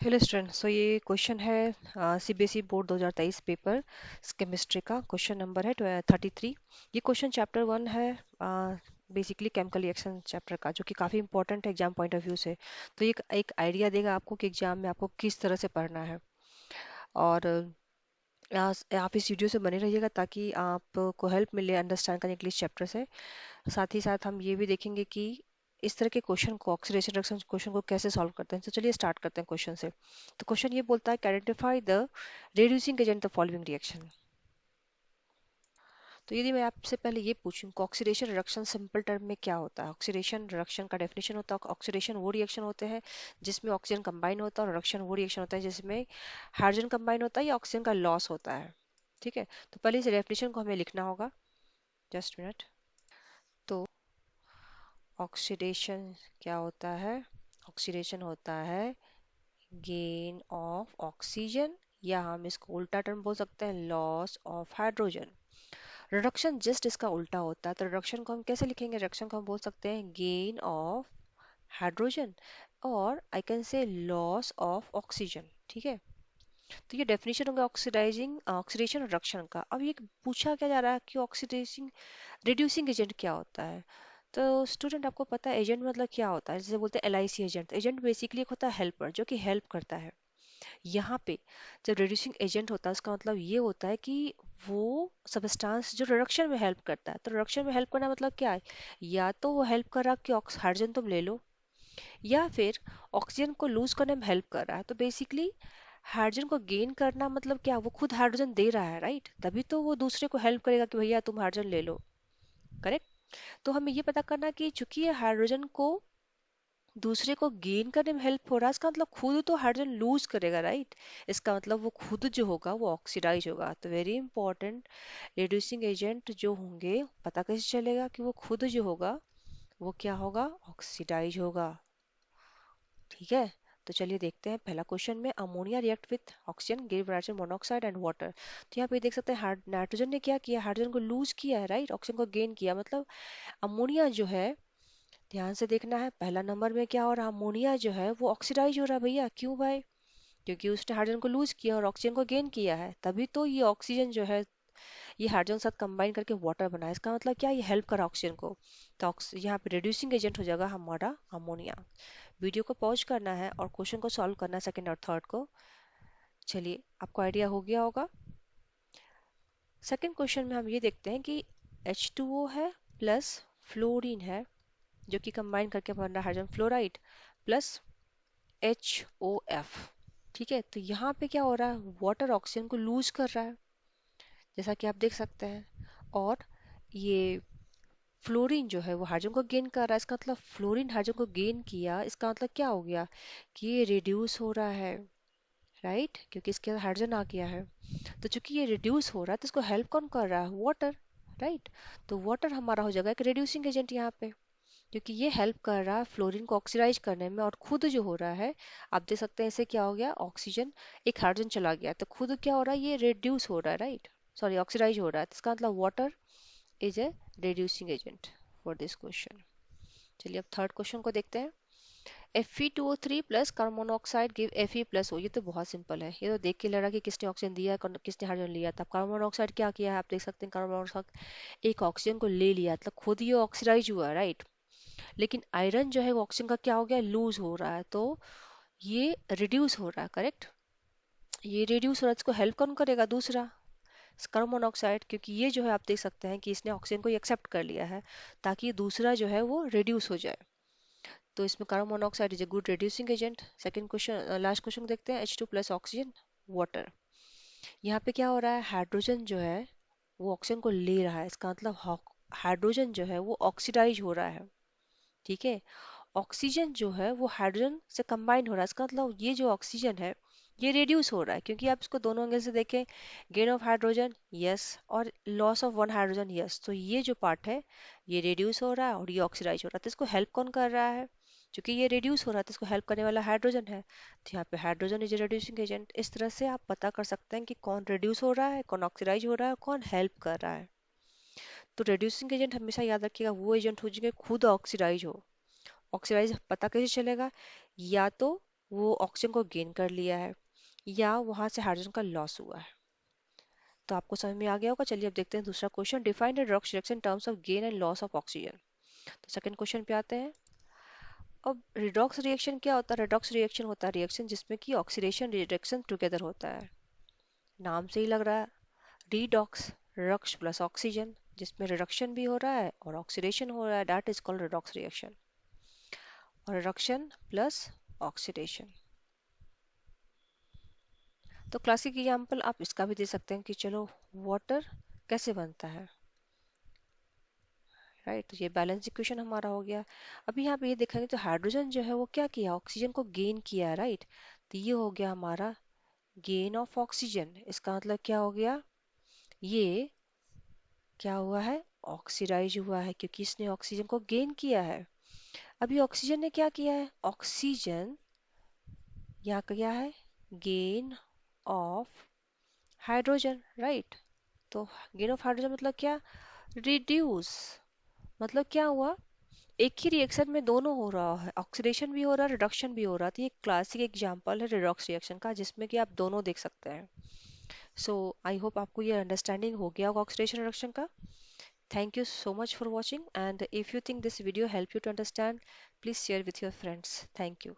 Hello student, सो ये question है CBSE board 2023 paper chemistry का। क्वेश्चन नंबर है 33। ये क्वेश्चन चैप्टर 1 है, बेसिकली केमिकल रिएक्शन चैप्टर का, जो कि काफ़ी इंपॉर्टेंट है एग्जाम पॉइंट ऑफ व्यू से। तो ये एक आइडिया देगा आपको कि एग्जाम में आपको किस तरह से पढ़ना है। और आप इस वीडियो से बने रहिएगा ताकि आपको हेल्प मिले अंडरस्टैंड करने के लिए इस चैप्टर से। साथ ही साथ हम ये भी देखेंगे कि इस तरह के क्वेश्चन को, ऑक्सीडेशन रिडक्शन क्वेश्चन को कैसे सॉल्व करते हैं। तो चलिए स्टार्ट करते हैं क्वेश्चन से। तो क्वेश्चन ये बोलता है, identify the reducing agent the following reaction. तो यदि मैं आपसे पहले ये पूछूं कि ऑक्सीडेशन रिडक्शन सिंपल टर्म में क्या होता है। ऑक्सीडेशन रिडक्शन का डेफिनेशन होता है, ऑक्सीडेशन वो रिएक्शन होते हैं जिसमें ऑक्सीजन कंबाइन होता है, और रिडक्शन वो रिएक्शन होता है जिसमें हाइड्रोजन कंबाइन होता है या ऑक्सीजन का लॉस होता है। ठीक है, तो पहले इस डेफिनेशन को हमें लिखना होगा। Just minute. तो ऑक्सीडेशन क्या होता है? ऑक्सीडेशन होता है गेन ऑफ ऑक्सीजन, या हम इसको उल्टा टर्म बोल सकते हैं, loss of hydrogen. Reduction just इसका उल्टा होता है। तो रिडक्शन को हम कैसे लिखेंगे? रिडक्शन को हम बोल सकते हैं गेन ऑफ हाइड्रोजन, और I can say loss of oxygen. ठीक है, तो ये डेफिनेशन होगा ऑक्सीडाइजिंग ऑक्सीडेशन रिडक्शन का। अब ये पूछा क्या जा रहा है कि ऑक्सीडाइजिंग रिड्यूसिंग एजेंट क्या होता है। तो स्टूडेंट, आपको पता है एजेंट मतलब क्या होता है? जैसे बोलते हैं एलआईसी एजेंट। एजेंट बेसिकली एक होता है हेल्पर, जो कि हेल्प करता है। यहाँ पे जब रिड्यूसिंग एजेंट होता है, उसका मतलब ये होता है कि वो सब्सटेंस जो रिडक्शन में हेल्प करता है। तो रिडक्शन में हेल्प करना मतलब क्या है? या तो वो हेल्प कर रहा है कि हाइड्रोजन तुम ले लो, या फिर ऑक्सीजन को लूज करने में हेल्प कर रहा है। तो बेसिकली हाइड्रोजन को गेन करना मतलब क्या? वो खुद हाइड्रोजन दे रहा है, राइट? तभी तो वो दूसरे को हेल्प करेगा कि भैया तुम हाइड्रोजन ले लो। करेक्ट। तो हमें ये पता करना कि चूंकि ये हाइड्रोजन को दूसरे को गेन करने में हेल्प हो रहा है, इसका मतलब खुद तो हाइड्रोजन लूज करेगा, राइट? इसका मतलब वो खुद जो होगा वो ऑक्सीडाइज होगा। तो वेरी इंपॉर्टेंट, रिड्यूसिंग एजेंट जो होंगे, पता कैसे चलेगा कि वो खुद जो होगा वो क्या होगा? ऑक्सीडाइज होगा। ठीक है, तो चलिए देखते हैं पहला क्वेश्चन में। Ammonia react with oxygen give nitrogen monoxide and water. तो यहाँ पे देख सकते हैं नाइट्रोजन ने क्या किया? हाइड्रोजन को लूज किया है, राइट? ऑक्सीजन को गेन किया। मतलब अमोनिया जो है, ध्यान से देखना है, पहला नंबर में क्या हो रहा है? अमोनिया जो है वो ऑक्सीडाइज हो रहा है भैया। क्यों भाई? क्योंकि उसने हाइड्रोजन को लूज किया और ऑक्सीजन को गेन किया है, तभी तो ये ऑक्सीजन जो है ये हाइड्रोजन साथ कंबाइन करके वाटर बना है। इसका मतलब क्या? ये हेल्प करा ऑक्सीजन को। तो यहाँ पे रिड्यूसिंग एजेंट हो जाएगा हमारा अमोनिया। वीडियो को पॉज करना है और क्वेश्चन को सॉल्व करना है, सेकंड और थर्ड को। चलिए, आपको आइडिया हो गया होगा। सेकंड क्वेश्चन में हम ये देखते हैं कि H2O है प्लस फ्लोरीन है, जो कि कंबाइन करके बन रहा है हाइड्रोजन फ्लोराइड प्लस HOF। ठीक है, तो यहाँ पे क्या हो रहा है? वाटर ऑक्सीजन को लूज कर रहा है, जैसा कि आप देख सकते हैं। और ये फ्लोरीन जो है वो हाइड्रोजन को गेन कर रहा है। इसका मतलब फ्लोरीन हाइड्रोजन को गेन किया, इसका मतलब क्या हो गया? कि ये रिड्यूस हो रहा है, राइट? क्योंकि इसके अंदर हाइड्रोजन आ गया है। तो चूंकि ये रिड्यूस हो रहा है, तो इसको हेल्प कौन कर रहा है? Water, right? तो वाटर हमारा हो जाएगा एक रिड्यूसिंग एजेंट यहाँ पे, क्योंकि ये हेल्प कर रहा है फ्लोरीन को ऑक्सीडाइज करने में। और खुद जो हो रहा है, आप देख सकते हैं, इसे क्या हो गया? ऑक्सीजन, एक हाइड्रोजन चला गया, तो खुद क्या हो रहा है? ये रिड्यूस हो रहा है, राइट? सॉरी, ऑक्सीडाइज हो रहा है। तो इसका मतलब water is a reducing agent for this question. चलिए अब थर्ड क्वेश्चन को देखते हैं। Fe2O3 plus carbon monoxide give Fe+O। ये तो बहुत सिंपल है, ये तो देख के लग रहा है कि किसने ऑक्सीजन दिया है, किसने हाइड्रोजन लिया था। कार्बन मोनोऑक्साइड क्या किया है? आप देख सकते हैं, कार्बन मोनोऑक्साइड एक ऑक्सीजन को ले लिया, मतलब खुद ये ऑक्सीडाइज हुआ, राइट? लेकिन आयरन जो है वो ऑक्सीजन का क्या हो गया? लूज हो रहा है, तो ये रिड्यूस हो रहा है। करेक्ट, ये रिड्यूस हो रहा है। इसको हेल्प कौन करेगा? दूसरा कार्बन मोनोऑक्साइड, क्योंकि ये जो है आप देख सकते हैं कि इसने ऑक्सीजन को एक्सेप्ट कर लिया है, ताकि दूसरा जो है वो रिड्यूस हो जाए। तो इसमें carbon monoxide is a good reducing agent. Second question, last question देखते हैं। H2 plus oxygen water. यहाँ पे क्या हो रहा है? हाइड्रोजन जो है वो ऑक्सीजन को ले रहा है, इसका मतलब हाइड्रोजन जो है वो ऑक्सीडाइज हो रहा है। ठीक है, ऑक्सीजन जो है वो हाइड्रोजन से कंबाइन हो रहा है, इसका मतलब ये जो ऑक्सीजन है ये रिड्यूस हो रहा है, क्योंकि आप इसको दोनों एंगल से देखें, गेन ऑफ हाइड्रोजन यस, और loss of one hydrogen yes. तो ये जो पार्ट है ये रिड्यूस हो रहा है और ये ऑक्सीडाइज हो रहा है। तो इसको हेल्प कौन कर रहा है? क्योंकि ये रिड्यूस हो रहा है तो इसको हेल्प करने वाला हाइड्रोजन है। तो यहाँ पे हाइड्रोजन इज रिड्यूसिंग एजेंट। इस तरह से आप पता कर सकते हैं कि कौन रिड्यूस हो रहा है, कौन ऑक्सीडाइज हो रहा है, कौन हेल्प कर रहा है। तो रिड्यूसिंग एजेंट हमेशा याद रखिएगा वो एजेंट हो जिसके खुद ऑक्सीडाइज हो। ऑक्सीडाइज पता कैसे चलेगा? या तो वो ऑक्सीजन को गेन कर लिया है या वहां से हाइड्रोजन का लॉस हुआ है। तो आपको समझ में आ गया होगा। चलिए अब देखते हैं दूसरा question, define the redox reaction in terms of gain and loss of oxygen. तो सेकंड क्वेश्चन पे आते हैं। अब रिडॉक्स रिएक्शन क्या होता है? रिडॉक्स रिएक्शन होता है रिएक्शन जिसमें कि ऑक्सीडेशन रिडक्शन टुगेदर होता है। नाम से ही लग रहा है, रिडॉक्स, रिडॉक्स प्लस ऑक्सीजन, जिसमें रिडक्शन भी हो रहा है और ऑक्सीडेशन हो रहा है, that is called redox reaction. और रिडक्शन प्लस ऑक्सीडेशन। तो क्लासिक एग्जांपल आप इसका भी दे सकते हैं कि चलो वाटर कैसे बनता है, राइट। तो ये बैलेंस इक्वेशन हमारा हो गया। अभी यहाँ पे ये देखेंगे तो हाइड्रोजन जो है वो क्या किया, ऑक्सीजन को गेन किया, राइट। तो ये हो गया हमारा गेन ऑफ ऑक्सीजन। इसका मतलब क्या हो गया, ये क्या हुआ है, ऑक्सीडाइज हुआ है क्योंकि इसने ऑक्सीजन को गेन किया है। अभी ऑक्सीजन ने क्या किया है, ऑक्सीजन यहाँ क्या है, गेन ऑफ हाइड्रोजन, राइट। तो गेन ऑफ हाइड्रोजन मतलब क्या, रिड्यूस। मतलब क्या हुआ, एक ही रिएक्शन में दोनों हो रहा है, ऑक्सीडेशन भी हो रहा है, रिडक्शन भी हो रहा है। तो ये क्लासिक एग्जांपल है रिडॉक्स रिएक्शन का, जिसमें कि आप दोनों देख सकते हैं। सो आई होप आपको ये अंडरस्टैंडिंग हो गया होगा ऑक्सीडेशन रिडक्शन का। Thank you so much for watching, and if you think this video helped you to understand, please share with your friends. Thank you.